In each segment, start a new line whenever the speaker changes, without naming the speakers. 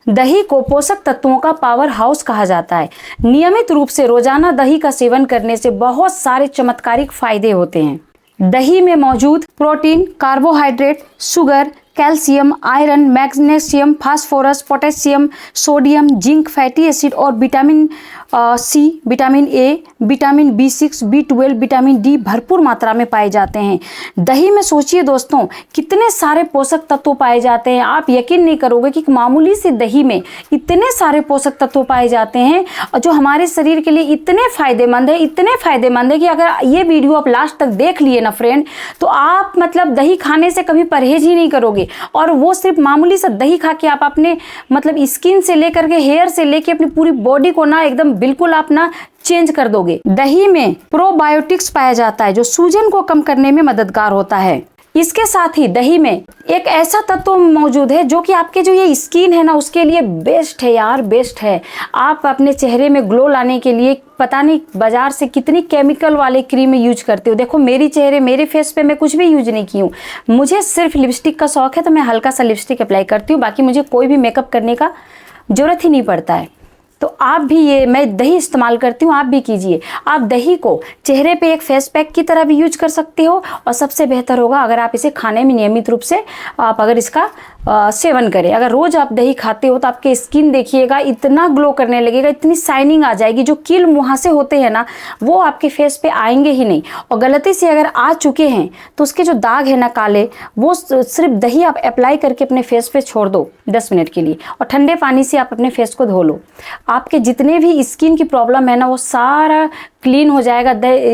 दही को पोषक तत्वों का पावर हाउस कहा जाता है। नियमित रूप से रोजाना दही का सेवन करने से बहुत सारे चमत्कारिक फायदे होते हैं। दही में मौजूद protein, carbohydrate, sugar, calcium, iron, magnesium, phosphorus, potassium, sodium, zinc, fatty acid और vitamin C, vitamin A, vitamin B6, B12, vitamin D भरपूर मात्रा में पाए जाते हैं। दही में सोचिए दोस्तों कितने सारे पोषक तत्व पाए जाते हैं। आप यकीन नहीं करोगे कि मामूली सी दही में इतने सारे पोषक तत्व पाए जाते हैं और जो हमारे शरीर के लिए इतने फायदेमंद है, इतने फायदेमंद है कि अगर ये वीडियो आप लास्ट तक देख लिए ना फ्रेंड, तो आप मतलब दही खाने से कभी परहेज ही नहीं करोगे। और वो सिर्फ मामूली सा दही खा के आप अपने मतलब स्किन से लेकर के हेयर से लेके अपनी पूरी बॉडी को ना एकदम बिल्कुल आप ना चेंज कर दोगे। दही में प्रोबायोटिक्स पाया जाता है जो सूजन को कम करने में मददगार होता है। इसके साथ ही दही में एक ऐसा तत्व मौजूद है जो कि आपके जो ये स्किन है ना उसके लिए बेस्ट है यार, बेस्ट है। आप अपने चेहरे में ग्लो लाने के लिए पता नहीं बाजार से कितनी केमिकल वाले क्रीम यूज करते हो। देखो मेरे फेस पे मैं कुछ भी यूज नहीं की हूँ। मुझे सिर्फ लिपस्टिक का शौक है तो मैं हल्का सा लिपस्टिक अप्लाई करती हूँ, बाकी मुझे कोई भी मेकअप करने का जरूरत ही नहीं पड़ता है। तो आप भी मैं दही इस्तेमाल करती हूँ, आप भी कीजिए। आप दही को चेहरे पे एक फेस पैक की तरह भी यूज कर सकते हो और सबसे बेहतर होगा अगर आप इसे खाने में नियमित रूप से आप अगर इसका सेवन करें। अगर रोज आप दही खाते हो तो आपके स्किन देखिएगा इतना ग्लो करने लगेगा, इतनी शाइनिंग आ जाएगी। जो कील मुहासे होते हैं ना वो आपके फेस पे आएंगे ही नहीं, और गलती से अगर आ चुके हैं तो उसके जो दाग है ना काले, वो सिर्फ दही आप अप्लाई करके अपने फेस पे छोड़ दो 10 मिनट के लिए और ठंडे पानी से आप अपने फेस को धो लो। आपके जितने भी स्किन की प्रॉब्लम है ना वो सारा क्लीन हो जाएगा।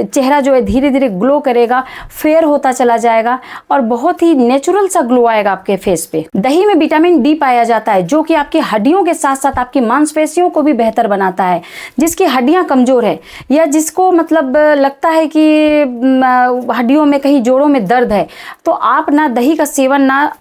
चेहरा जो है धीरे धीरे ग्लो करेगा, फेयर होता चला जाएगा और बहुत ही नेचुरल सा ग्लो आएगा आपके फेस पे। दही में विटामिन डी पाया जाता है जो कि आपकी हड्डियों के साथ साथ आपकी मांसपेशियों को भी बेहतर बनाता है। जिसकी हड्डियां कमजोर है या जिसको मतलब लगता है कि हड्डियों में कहीं जोड़ों में दर्द है, तो आप ना दही का सेवन ना,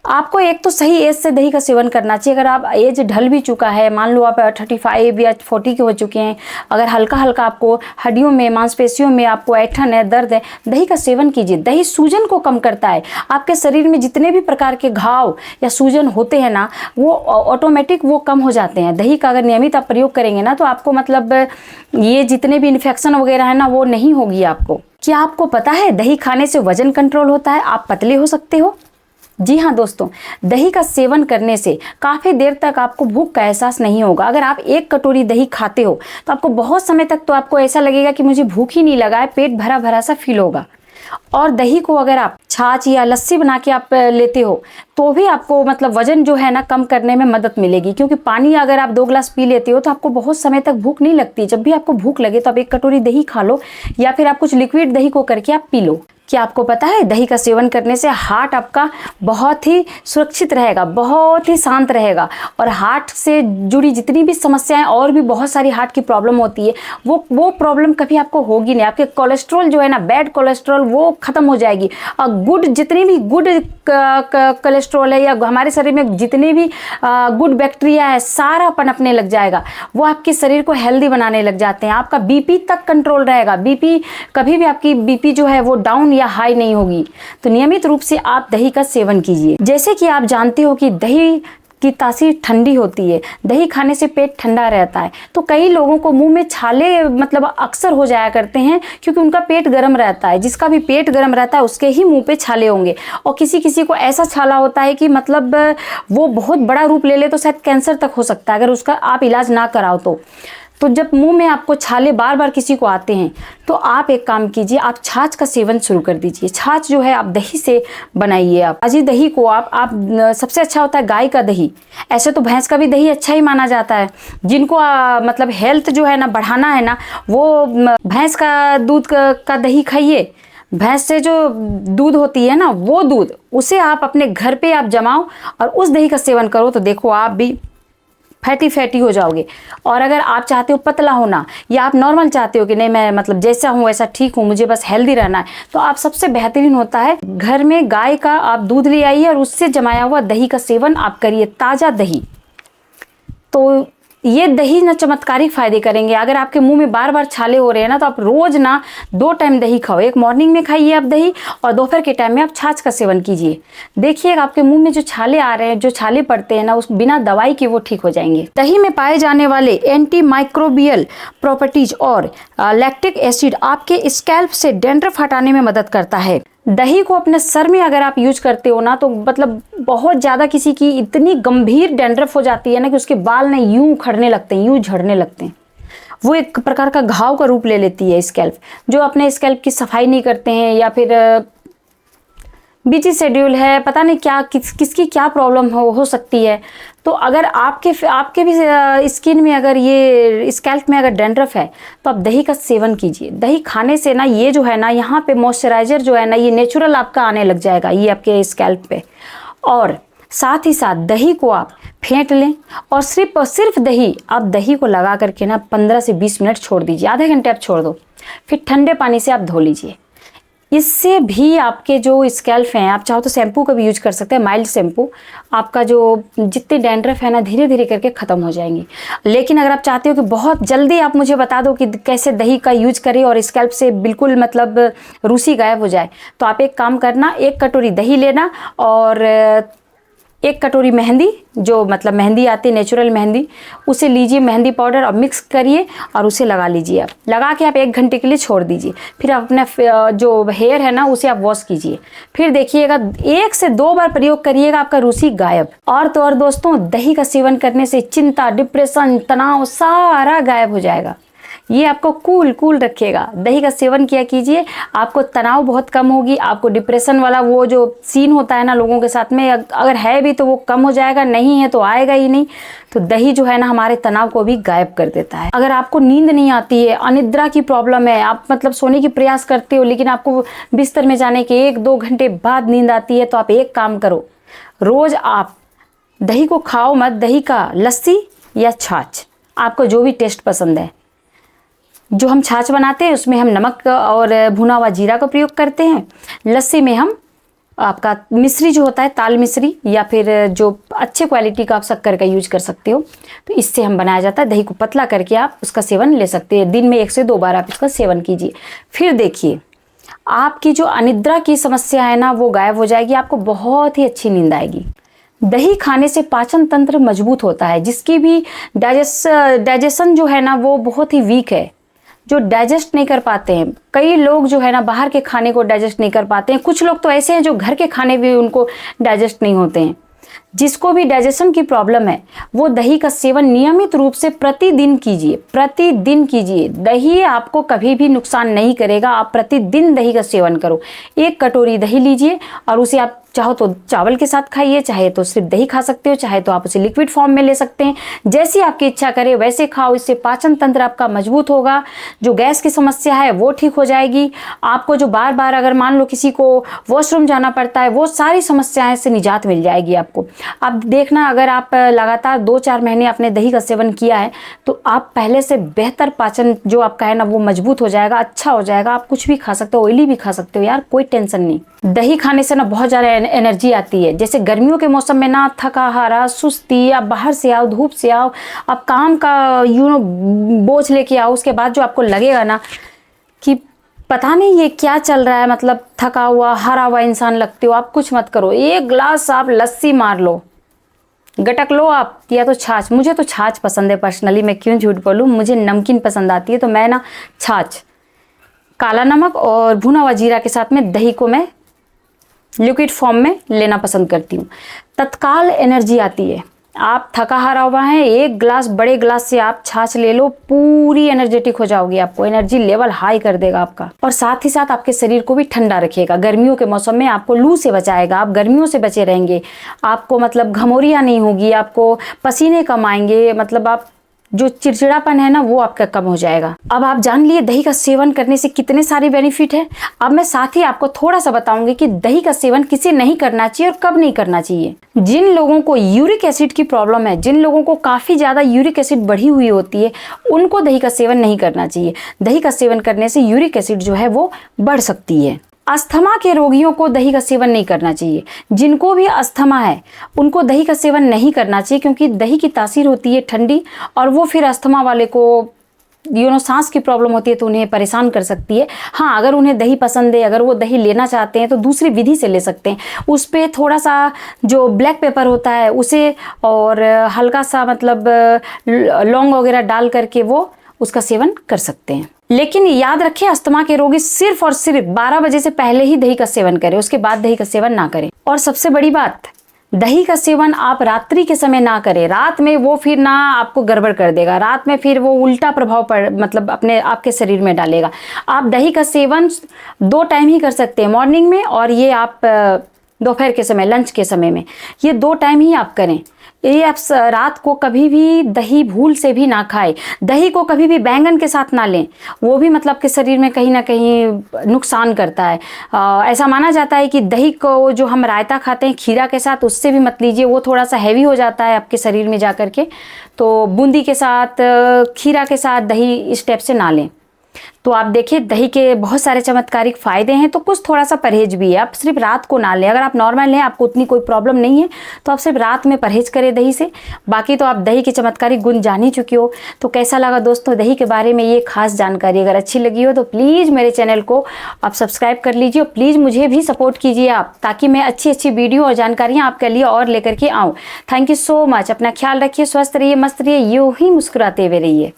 आपको एक तो सही एज से दही का सेवन करना चाहिए। अगर आप एज ढल भी चुका है, मान लो आप 35 या 40 के हो चुके हैं, अगर हल्का हल्का आपको हड्डियों में मांसपेशियों में आपको ऐंठन है, दर्द है, दही का सेवन कीजिए। दही सूजन को कम करता है। आपके शरीर में जितने भी प्रकार के घाव या सूजन होते हैं ना वो ऑटोमेटिक वो कम हो जाते हैं। दही का अगर नियमित आप प्रयोग करेंगे ना तो आपको मतलब ये जितने भी इन्फेक्शन वगैरह है ना वो नहीं होगी आपको। क्या आपको पता है दही खाने से वजन कंट्रोल होता है, आप पतले हो सकते हो? जी हाँ दोस्तों, दही का सेवन करने से काफ़ी देर तक आपको भूख का एहसास नहीं होगा। अगर आप 1 कटोरी दही खाते हो तो आपको बहुत समय तक तो आपको ऐसा लगेगा कि मुझे भूख ही नहीं लगा है, पेट भरा भरा सा फील होगा। और दही को अगर आप छाछ या लस्सी बना के आप लेते हो तो भी आपको मतलब वजन जो है ना कम करने में मदद मिलेगी, क्योंकि पानी अगर आप 2 ग्लास पी लेते हो तो आपको बहुत समय तक भूख नहीं लगती। जब भी आपको भूख लगे तो आप 1 कटोरी दही खा लो या फिर आप कुछ लिक्विड दही को करके आप पी लो। क्या आपको पता है दही का सेवन करने से हार्ट आपका बहुत ही सुरक्षित रहेगा, बहुत ही शांत रहेगा, और हार्ट से जुड़ी जितनी भी समस्याएं और भी बहुत सारी हार्ट की प्रॉब्लम होती है वो प्रॉब्लम कभी आपको होगी नहीं। आपके कोलेस्ट्रॉल जो है ना, बैड कोलेस्ट्रॉल, वो खत्म हो जाएगी। और गुड जितनी भी गुड कोलेस्ट्रॉल है या हमारे शरीर में जितने भी गुड बैक्टीरिया है सारा पनपने लग जाएगा। वो आपके शरीर को हेल्दी बनाने लग जाते हैं। आपका बीपी तक कंट्रोल रहेगा। बीपी कभी भी आपकी बीपी जो है वो डाउन या हाई नहीं होगी। तो नियमित रूप से आप दही का सेवन कीजिए। जैसे कि आप जानते हो कि दही की तासीर ठंडी होती है, दही खाने से पेट ठंडा रहता है। तो कई लोगों को मुंह में छाले मतलब अक्सर हो जाया करते हैं क्योंकि उनका पेट गर्म रहता है। जिसका भी पेट गर्म रहता है उसके ही मुंह पे छाले होंगे, और किसी किसी को ऐसा छाला होता है कि मतलब वो बहुत बड़ा रूप ले ले तो शायद कैंसर तक हो सकता है अगर उसका आप इलाज ना कराओ तो जब मुंह में आपको छाले बार बार किसी को आते हैं तो आप एक काम कीजिए, आप छाछ का सेवन शुरू कर दीजिए। छाछ जो है आप दही से बनाइए। आप ताजी दही को आप सबसे अच्छा होता है गाय का दही। ऐसे तो भैंस का भी दही अच्छा ही माना जाता है। जिनको मतलब हेल्थ जो है ना बढ़ाना है ना, वो भैंस का दूध का दही खाइए। भैंस से जो दूध होती है ना वो दूध, उसे आप अपने घर पे आप जमाओ और उस दही का सेवन करो तो देखो आप भी फैटी हो जाओगे। और अगर आप चाहते हो पतला होना या आप नॉर्मल चाहते हो कि नहीं मैं मतलब जैसा हूँ वैसा ठीक हूँ, मुझे बस हेल्दी रहना है, तो आप सबसे बेहतरीन होता है घर में गाय का आप दूध ले आइए और उससे जमाया हुआ दही का सेवन आप करिए, ताज़ा दही। तो ये दही ना चमत्कारिक फायदे करेंगे। अगर आपके मुंह में बार बार छाले हो रहे हैं ना, तो आप रोज ना 2 टाइम दही खाओ। एक मॉर्निंग में खाइए आप दही, और दोपहर के टाइम में आप छाछ का सेवन कीजिए। देखिए आपके मुंह में जो छाले आ रहे हैं, जो छाले पड़ते हैं ना, उस बिना दवाई के वो ठीक हो जाएंगे। दही में पाए जाने वाले एंटी माइक्रोबियल प्रॉपर्टीज और लैक्टिक एसिड आपके स्कैल्प से डैंड्रफ हटाने में मदद करता है। दही को अपने सर में अगर आप यूज करते हो ना, तो मतलब बहुत ज़्यादा किसी की इतनी गंभीर डैंड्रफ हो जाती है ना कि उसके बाल ना यूं उखड़ने लगते हैं, यूं झड़ने लगते हैं। वो एक प्रकार का घाव का रूप ले लेती है स्कैल्प। जो अपने स्कैल्प की सफाई नहीं करते हैं, या फिर बिजी शेड्यूल है, पता नहीं क्या किसकी क्या प्रॉब्लम हो सकती है। तो अगर आपके भी स्किन में अगर ये स्कैल्प में अगर डैंड्रफ है, तो आप दही का सेवन कीजिए। दही खाने से ना ये जो है ना, यहाँ पे मॉइस्चराइजर जो है ना, ये नेचुरल आपका आने लग जाएगा ये आपके स्कैल्प पे। और साथ ही साथ दही को आप फेंट लें, और सिर्फ दही, आप दही को लगा करके ना 15 से 20 मिनट छोड़ दीजिए, आधे घंटे आप छोड़ दो, फिर ठंडे पानी से आप धो लीजिए। इससे भी आपके जो स्कैल्प हैं, आप चाहो तो शैम्पू का भी यूज कर सकते हैं, माइल्ड शैम्पू। आपका जो जितने डैंड्रफ है ना, धीरे धीरे करके ख़त्म हो जाएंगी। लेकिन अगर आप चाहते हो कि बहुत जल्दी आप मुझे बता दो कि कैसे दही का यूज करें और स्कैल्प से बिल्कुल मतलब रूसी गायब हो जाए, तो आप एक काम करना, 1 कटोरी दही लेना और 1 कटोरी मेहंदी, जो मतलब मेहंदी आती है नेचुरल मेहंदी, उसे लीजिए, मेहंदी पाउडर, और मिक्स करिए और उसे लगा लीजिए। आप लगा के आप 1 घंटे के लिए छोड़ दीजिए। फिर आप अपने जो हेयर है ना, उसे आप वॉश कीजिए। फिर देखिएगा 1 से 2 बार प्रयोग करिएगा, आपका रूसी गायब। और तो और दोस्तों, दही का सेवन करने से चिंता, डिप्रेशन, तनाव सारा गायब हो जाएगा। ये आपको कूल रखेगा। दही का सेवन किया कीजिए, आपको तनाव बहुत कम होगी, आपको डिप्रेशन वाला वो जो सीन होता है ना लोगों के साथ में, अगर है भी तो वो कम हो जाएगा, नहीं है तो आएगा ही नहीं। तो दही जो है ना, हमारे तनाव को भी गायब कर देता है। अगर आपको नींद नहीं आती है, अनिद्रा की प्रॉब्लम है, आप मतलब सोने की प्रयास करते हो लेकिन आपको बिस्तर में जाने के 1-2 घंटे बाद नींद आती है, तो आप एक काम करो, रोज आप दही को खाओ मत, दही का लस्सी या छाछ, आपको जो भी टेस्ट पसंद है। जो हम छाछ बनाते हैं उसमें हम नमक और भुना हुआ जीरा का प्रयोग करते हैं। लस्सी में हम आपका मिश्री जो होता है, ताल मिश्री, या फिर जो अच्छे क्वालिटी का आप शक्कर का यूज कर सकते हो, तो इससे हम बनाया जाता है। दही को पतला करके आप उसका सेवन ले सकते हैं। दिन में 1 से 2 बार आप इसका सेवन कीजिए। फिर देखिए आपकी जो अनिद्रा की समस्या है ना, वो गायब हो जाएगी, आपको बहुत ही अच्छी नींद आएगी। दही खाने से पाचन तंत्र मजबूत होता है। जिसकी भी डाइजेशन जो है ना, वो बहुत ही वीक है, जो डाइजेस्ट नहीं कर पाते हैं। कई लोग जो है ना, बाहर के खाने को डाइजेस्ट नहीं कर पाते हैं। कुछ लोग तो ऐसे हैं जो घर के खाने भी उनको डाइजेस्ट नहीं होते हैं। जिसको भी डाइजेशन की प्रॉब्लम है, वो दही का सेवन नियमित रूप से प्रतिदिन कीजिए। दही आपको कभी भी नुकसान नहीं करेगा। आप प्रतिदिन दही का सेवन करो। 1 कटोरी दही लीजिए और उसे आप चाहो तो चावल के साथ खाइए, चाहे तो सिर्फ दही खा सकते हो, चाहे तो आप उसे लिक्विड फॉर्म में ले सकते हैं। जैसी आपकी इच्छा करे वैसे खाओ। इससे पाचन तंत्र आपका मजबूत होगा। जो गैस की समस्या है वो ठीक हो जाएगी। आपको जो बार बार अगर मान लो किसी को वॉशरूम जाना पड़ता है, वो सारी समस्याएं से निजात मिल जाएगी आपको। अब देखना, अगर आप लगातार 2-4 महीने आपने दही का सेवन किया है, तो आप पहले से बेहतर पाचन जो आपका है ना, वो मजबूत हो जाएगा, अच्छा हो जाएगा। आप कुछ भी खा सकते हो, ऑयली भी खा सकते हो यार, कोई टेंशन नहीं। दही खाने से ना बहुत ज़्यादा एनर्जी आती है। जैसे गर्मियों के मौसम में ना थका हारा, सुस्ती, आप बाहर से आओ, धूप से आओ, आप काम का बोझ लेके आओ, उसके बाद जो आपको लगेगा ना कि पता नहीं ये क्या चल रहा है, मतलब थका हुआ हारा हुआ इंसान लगते हो, आप कुछ मत करो। 1 ग्लास आप लस्सी मार लो, गटक लो आप, या तो छाछ। मुझे तो छाछ पसंद है पर्सनली, मैं क्यों झूठ बोलूँ, मुझे नमकीन पसंद आती है, तो मैं ना छाछ, काला नमक और भुना हुआ जीरा के साथ में दही को मैं लिक्विड फॉर्म में लेना पसंद करती हूँ। तत्काल एनर्जी आती है। आप थका हारा हुआ है, 1 ग्लास बड़े ग्लास से आप छाछ ले लो, पूरी एनर्जेटिक हो जाओगी। आपको एनर्जी लेवल हाई कर देगा आपका, और साथ ही साथ आपके शरीर को भी ठंडा रखेगा। गर्मियों के मौसम में आपको लू से बचाएगा, आप गर्मियों से बचे रहेंगे। आपको मतलब घमौरियाँ नहीं होगी, आपको पसीने कम आएंगे, मतलब आप जो चिड़चिड़ापन है ना, वो आपका कम हो जाएगा। अब आप जान लिए दही का सेवन करने से कितने सारे बेनिफिट है। अब मैं साथ ही आपको थोड़ा सा बताऊंगी कि दही का सेवन किसे नहीं करना चाहिए और कब नहीं करना चाहिए। जिन लोगों को यूरिक एसिड की प्रॉब्लम है, जिन लोगों को काफी ज्यादा यूरिक एसिड बढ़ी हुई होती है, उनको दही का सेवन नहीं करना चाहिए। दही का सेवन करने से यूरिक एसिड जो है वो बढ़ सकती है। अस्थमा के रोगियों को दही का सेवन नहीं करना चाहिए। जिनको भी अस्थमा है उनको दही का सेवन नहीं करना चाहिए, क्योंकि दही की तासीर होती है ठंडी, और वो फिर अस्थमा वाले को सांस की प्रॉब्लम होती है तो उन्हें परेशान कर सकती है। हाँ, अगर उन्हें दही पसंद है, अगर वो दही लेना चाहते हैं तो दूसरी विधि से ले सकते हैं। उस पर थोड़ा सा जो ब्लैक पेपर होता है उसे और हल्का सा मतलब लौंग वगैरह डाल करके वो उसका सेवन कर सकते हैं। लेकिन याद रखें, अस्थमा के रोगी सिर्फ और सिर्फ 12 बजे से पहले ही दही का सेवन करें, उसके बाद दही का सेवन ना करें। और सबसे बड़ी बात, दही का सेवन आप रात्रि के समय ना करें। रात में वो फिर ना आपको गड़बड़ कर देगा, रात में फिर वो उल्टा प्रभाव पड़ मतलब अपने आपके शरीर में डालेगा। आप दही का सेवन 2 टाइम ही कर सकते हैं, मॉर्निंग में, और ये आप दोपहर के समय, लंच के समय में, ये 2 टाइम ही आप करें। ये आप रात को कभी भी दही भूल से भी ना खाएं। दही को कभी भी बैंगन के साथ ना लें, वो भी मतलब कि शरीर में कहीं ना कहीं नुकसान करता है। ऐसा माना जाता है कि दही को जो हम रायता खाते हैं खीरा के साथ, उससे भी मत लीजिए, वो थोड़ा सा हैवी हो जाता है आपके शरीर में जा कर के। तो बूंदी के साथ, खीरा के साथ दही इस टाइप से ना लें। तो आप देखिए, दही के बहुत सारे चमत्कारिक फ़ायदे हैं, तो कुछ थोड़ा सा परहेज भी है। आप सिर्फ रात को ना लें। अगर आप नॉर्मल लें, आपको उतनी कोई प्रॉब्लम नहीं है, तो आप सिर्फ रात में परहेज करें दही से। बाकी तो आप दही के चमत्कारिक गुण जान ही चुके हो। तो कैसा लगा दोस्तों दही के बारे में ये खास जानकारी? अगर अच्छी लगी हो तो प्लीज़ मेरे चैनल को आप सब्सक्राइब कर लीजिए, और प्लीज़ मुझे भी सपोर्ट कीजिए आप, ताकि मैं अच्छी अच्छी वीडियो और जानकारियाँ आपके लिए और लेकर के आऊँ। Thank you so much. अपना ख्याल रखिए, स्वस्थ रहिए, मस्त रहिए, यूँ ही मुस्कुराते हुए रहिए।